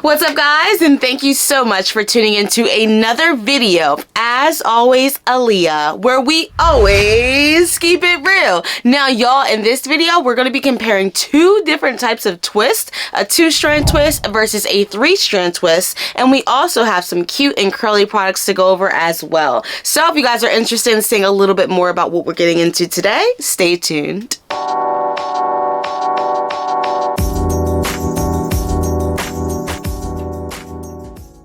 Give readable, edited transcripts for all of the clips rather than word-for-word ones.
What's up, guys, and thank you so much for tuning into another video of, as always, Aleia, where we always keep it real. Now, y'all, in this video, we're going to be comparing two different types of twist, a 2-strand twist versus a 3-strand twist, and we also have some cute and curly products to go over as well. So if you guys are interested in seeing a little bit more about what we're getting into today, stay tuned.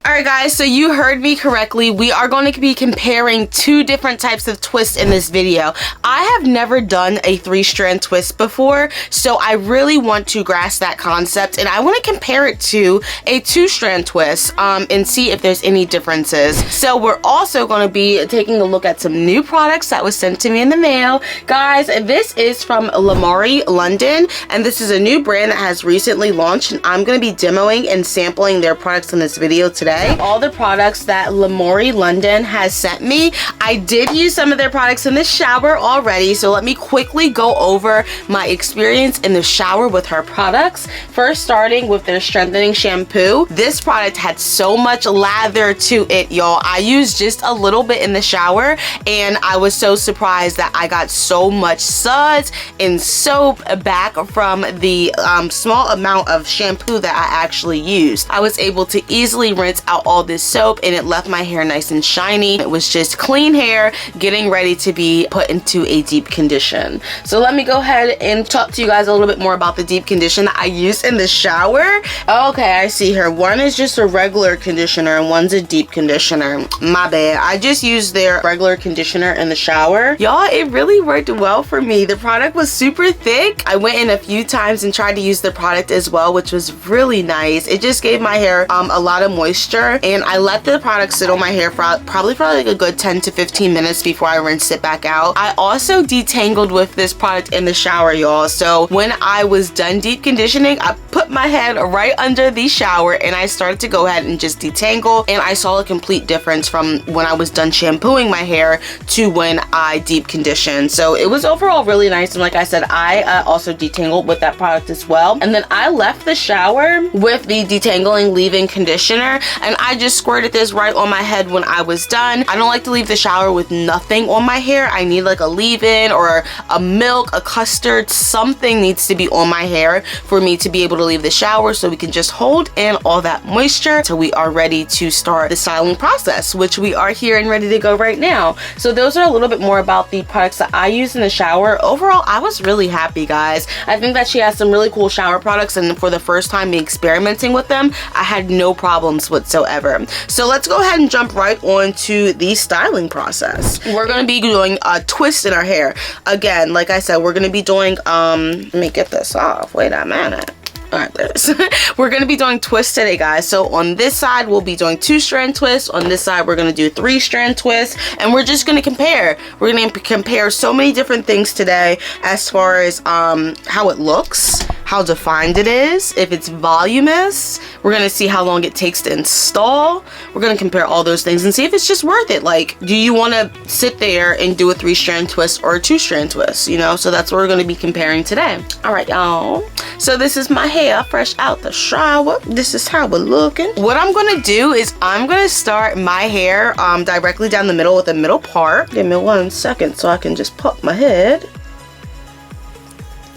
Alright guys, so you heard me correctly. We are going to be comparing two different types of twists in this video. I have never done a 3-strand twist before, so I really want to grasp that concept, and I want to compare it to a 2-strand twist and see if there's any differences. So we're also going to be taking a look at some new products that was sent to me in the mail. Guys, this is from Lumafusion, London, and this is a new brand that has recently launched, and I'm going to be demoing and sampling their products in this video today. All the products that Lumafusion London has sent me, I did use some of their products in the shower already, so let me quickly go over my experience in the shower with her products. First, starting with their strengthening shampoo. This product had so much lather to it, y'all. I used just a little bit in the shower, and I was so surprised that I got so much suds and soap back from the small amount of shampoo that I actually used. I was able to easily rinse out all this soap, and it left my hair nice and shiny. It was just clean hair getting ready to be put into a deep condition. So let me go ahead and talk to you guys a little bit more about the deep condition that I used in the shower. Okay, I see here. One is just a regular conditioner and one's a deep conditioner. My bad. I just used their regular conditioner in the shower. Y'all, it really worked well for me. The product was super thick. I went in a few times and tried to use the product as well, which was really nice. It just gave my hair a lot of moisture, and I let the product sit on my hair for probably like a good 10 to 15 minutes before I rinsed it back out. I also detangled with this product in the shower, y'all. So when I was done deep conditioning, I put my head right under the shower and I started to go ahead and just detangle, and I saw a complete difference from when I was done shampooing my hair to when I deep conditioned. So it was overall really nice, and like I said, I also detangled with that product as well. And then I left the shower with the detangling leave-in conditioner, and I just squirted this right on my head when I was done. I don't like to leave the shower with nothing on my hair. I need like a leave-in or a milk, a custard, something needs to be on my hair for me to be able to leave the shower, so we can just hold in all that moisture till we are ready to start the styling process, which we are here and ready to go right now. So those are a little bit more about the products that I use in the shower. Overall, I was really happy, guys. I think that she has some really cool shower products, and for the first time me experimenting with them, I had no problems whatsoever. So let's go ahead and jump right on to the styling process. We're going to be doing a twist in our hair. Again, like I said, we're going to be doing, let me get this off. Wait a minute. Alright, there it is. We're going to be doing twists today, guys. So on this side, we'll be doing 2-strand twists. On this side, we're going to do 3-strand twists. And we're just going to compare. We're going to compare so many different things today as far as how it looks, how defined it is, if it's voluminous. We're going to see how long it takes to install. We're going to compare all those things and see if it's just worth it. Like, do you want to sit there and do a 3-strand twist or a 2-strand twist? You know, so that's what we're going to be comparing today. Alright, y'all. So this is my hair fresh out the shower. This is how we're looking. What I'm going to do is I'm going to start my hair directly down the middle with the middle part. Give me 1 second so I can just pop my head.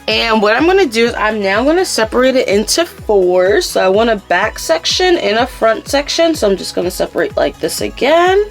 And what I'm going to do is I'm now going to separate it into 4. So I want a back section and a front section. So I'm just going to separate like this again.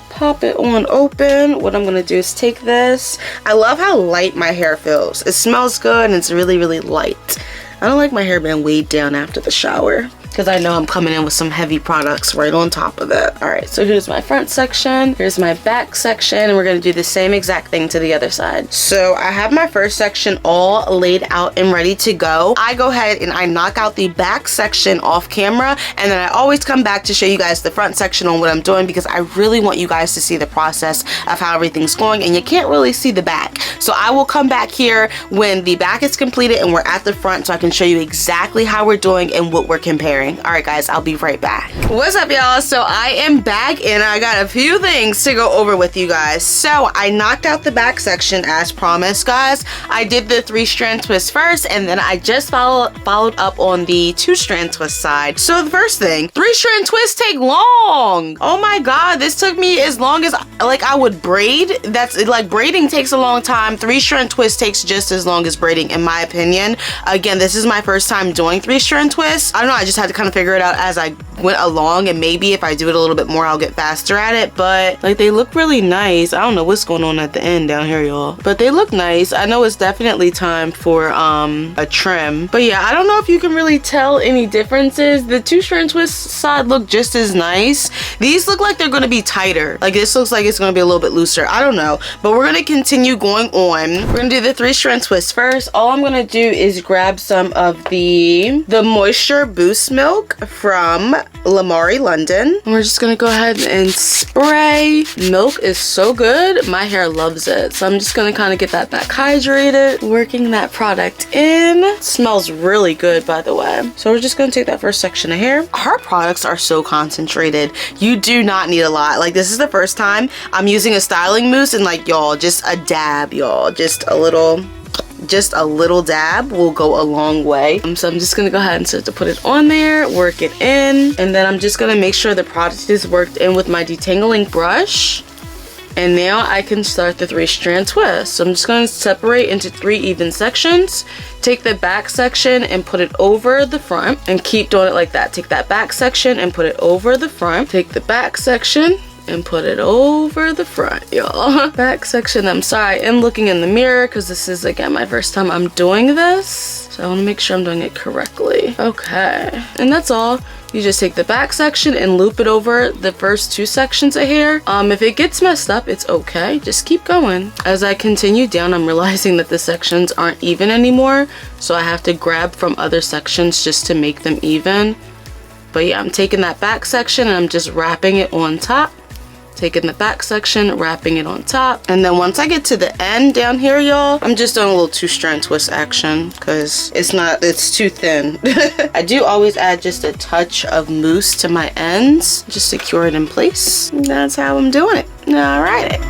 Pop it on open. What I'm going to do is take this. I love how light my hair feels. It smells good and it's really, really light. I don't like my hair being weighed down after the shower, because I know I'm coming in with some heavy products right on top of it. Alright, so here's my front section, here's my back section, and we're going to do the same exact thing to the other side. So I have my first section all laid out and ready to go. I go ahead and I knock out the back section off camera, and then I always come back to show you guys the front section on what I'm doing, because I really want you guys to see the process of how everything's going, and you can't really see the back. So I will come back here when the back is completed and we're at the front, so I can show you exactly how we're doing and what we're comparing. comparing. All right, guys, I'll be right back. What's up, y'all? So I am back and I got a few things to go over with you guys. So I knocked out the back section as promised, guys. I did the 3-strand twist first, and then I just followed up on the 2-strand twist side. So the first thing, 3-strand twists take long. Oh my God, this took me as long as like I would braid. That's like braiding takes a long time. 3-strand twist takes just as long as braiding, in my opinion. Again, this is my first time doing 3-strand twists. I don't know, I just had to kind of figure it out as I went along, and maybe if I do it a little bit more, I'll get faster at it. But like, they look really nice. I don't know what's going on at the end down here, y'all, but they look nice. I know it's definitely time for a trim, but yeah, I don't know if you can really tell any differences. The 2-strand twist side look just as nice. These look like they're going to be tighter. Like, this looks like it's going to be a little bit looser. I don't know, but we're going to continue going on. We're going to do the 3-strand twist first. All I'm going to do is grab some of the Moisture Boost Milk from Lamari London. And we're just going to go ahead and spray. Milk is so good. My hair loves it. So I'm just going to kind of get that back hydrated, working that product in. It smells really good, by the way. So we're just going to take that first section of hair. Our products are so concentrated. You do not need a lot. Like, this is the first time I'm using a styling mousse, and like, y'all, just a dab, y'all, just a little dab will go a long way. So I'm just gonna go ahead and start to put it on there, work it in, and then I'm just gonna make sure the product is worked in with my detangling brush. And now I can start the 3-strand twist. So I'm just going to separate into 3 even sections. Take the back section and put it over the front, and keep doing it like that. Take that back section and put it over the front. Take the back section and put it over the front, y'all. Back section. I'm sorry, I am looking in the mirror because this is, again, my first time I'm doing this. So I want to make sure I'm doing it correctly. Okay, and that's all. You just take the back section and loop it over the first 2 sections of hair. If it gets messed up, it's okay. Just keep going. As I continue down, I'm realizing that the sections aren't even anymore. So I have to grab from other sections just to make them even. But yeah, I'm taking that back section and I'm just wrapping it on top. Taking the back section, wrapping it on top. And then once I get to the end down here, y'all, I'm just doing a little 2-strand twist action because it's too thin. I do always add just a touch of mousse to my ends. Just secure it in place. And that's how I'm doing it. All right.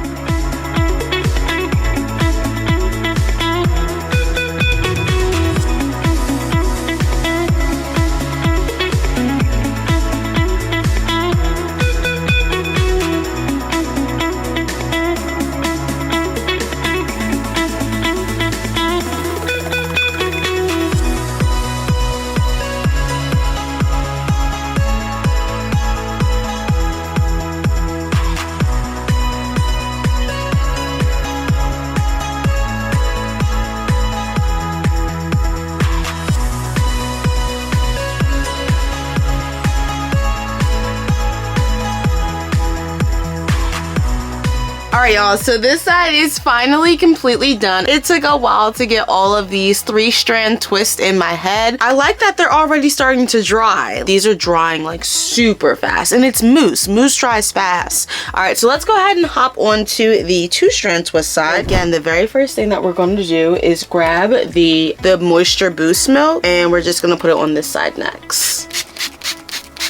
Alright, y'all, so this side is finally completely done. It took a while to get all of these 3-strand twists in my head. I like that they're already starting to dry. These are drying like super fast, and it's mousse. Mousse dries fast. Alright, so let's go ahead and hop onto the 2-strand twist side. Again, the very first thing that we're going to do is grab the Moisture Boost Milk, and we're just going to put it on this side next.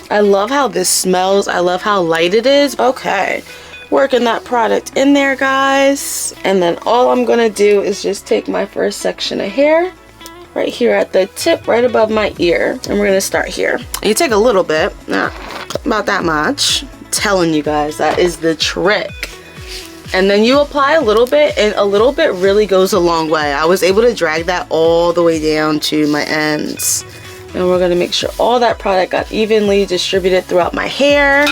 I love how this smells. I love how light it is. Okay. Working that product in there, guys, and then all I'm gonna do is just take my first section of hair right here at the tip right above my ear, and we're gonna start here. And you take a little bit, not about that much. I'm telling you guys, that is the trick. And then you apply a little bit, and a little bit really goes a long way. I was able to drag that all the way down to my ends, and we're gonna make sure all that product got evenly distributed throughout my hair.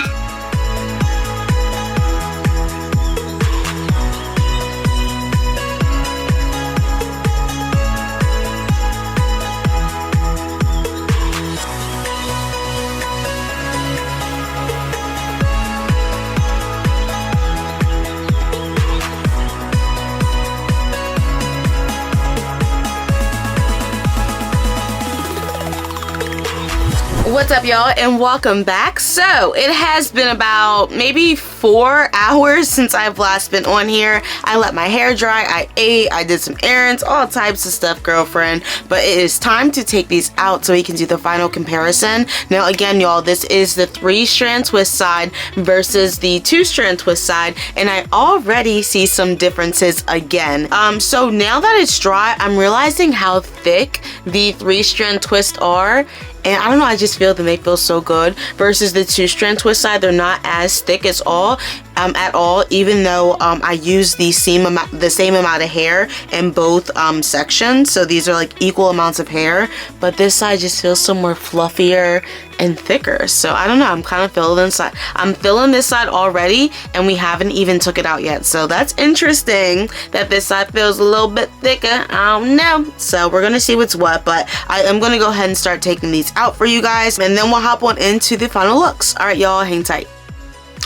What's up, y'all, and welcome back. So it has been about maybe 4 hours since I've last been on here. I let my hair dry, I ate, I did some errands, all types of stuff, girlfriend. But it is time to take these out so we can do the final comparison. Now again, y'all, this is the 3-strand twist side versus the 2-strand twist side, and I already see some differences again. So now that it's dry, I'm realizing how thick the 3-strand twists are. And I don't know, I just feel that they feel so good versus the 2-strand twist side. They're not as thick at all, even though I use the same amount of hair in both sections. So these are like equal amounts of hair, but this side just feels so more fluffier and thicker. So I don't know, I'm kind of feeling this side. I'm feeling this side already, and we haven't even took it out yet. So that's interesting that this side feels a little bit thicker. I don't know. So we're gonna see what's what, but I am gonna go ahead and start taking these out for you guys, and then we'll hop on into the final looks. All right, y'all, hang tight.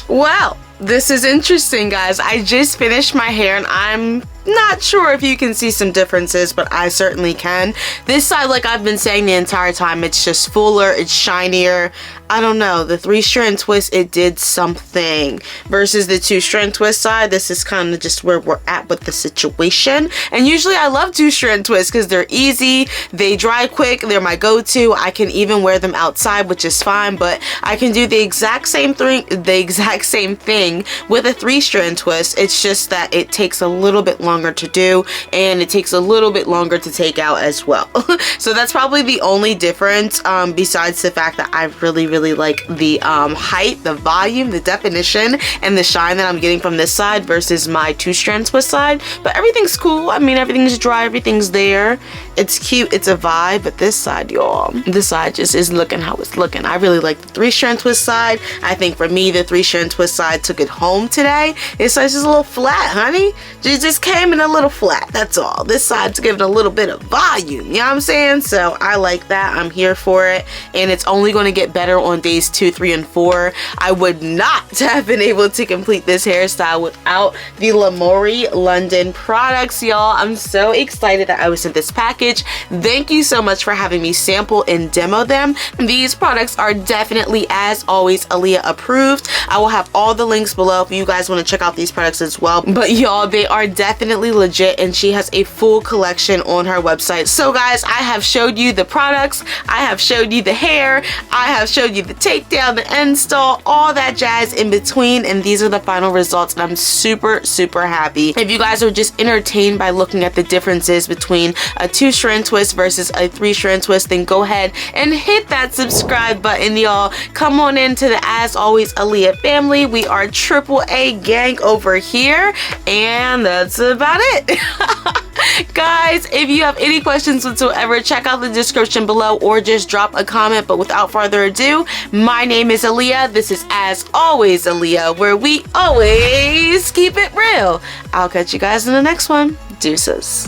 Wow, this is interesting, guys. I just finished my hair, and I'm not sure if you can see some differences, but I certainly can. This side, like I've been saying the entire time, it's just fuller, it's shinier. I don't know, the 3-strand twist, it did something. Versus the 2-strand twist side, this is kind of just where we're at with the situation. And usually I love 2-strand twists because they're easy, they dry quick, they're my go-to. I can even wear them outside, which is fine, but I can do the exact same thing with a 3-strand twist. It's just that it takes a little bit longer to do, and it takes a little bit longer to take out as well. So that's probably the only difference, besides the fact that I really like the height, the volume, the definition, and the shine that I'm getting from this side versus my 2-strand twist side. But everything's cool. I mean, everything's dry, everything's there. It's cute, it's a vibe. But this side, y'all, this side just is looking how it's looking. I really like the 3-strand twist side. I think for me, the 3-strand twist side took it home today. It's just a little flat, honey. It just came in a little flat, that's all. This side's giving a little bit of volume, you know what I'm saying? So I like that. I'm here for it, and it's only going to get better on days 2, 3, and 4. I would not have been able to complete this hairstyle without the Lamori London products, y'all. I'm so excited that I was sent this package. Thank you so much for having me sample and demo them. These products are definitely, as always, Aleia approved. I will have all the links below if you guys want to check out these products as well. But y'all, they are definitely legit, and she has a full collection on her website. So guys, I have showed you the products, I have showed you the hair, I have showed you the takedown, the install, all that jazz in between, and these are the final results, and I'm super happy. If you guys are just entertained by looking at the differences between a 2-strand twist versus a 3-strand twist, then go ahead and hit that subscribe button, y'all. Come on into the As Always Aleia family. We are AAA gang over here, and that's about it. Guys, if you have any questions whatsoever, check out the description below or just drop a comment. But without further ado, my name is Aleia. This is As Always Aleia, where we always keep it real. I'll catch you guys in the next one. Deuces.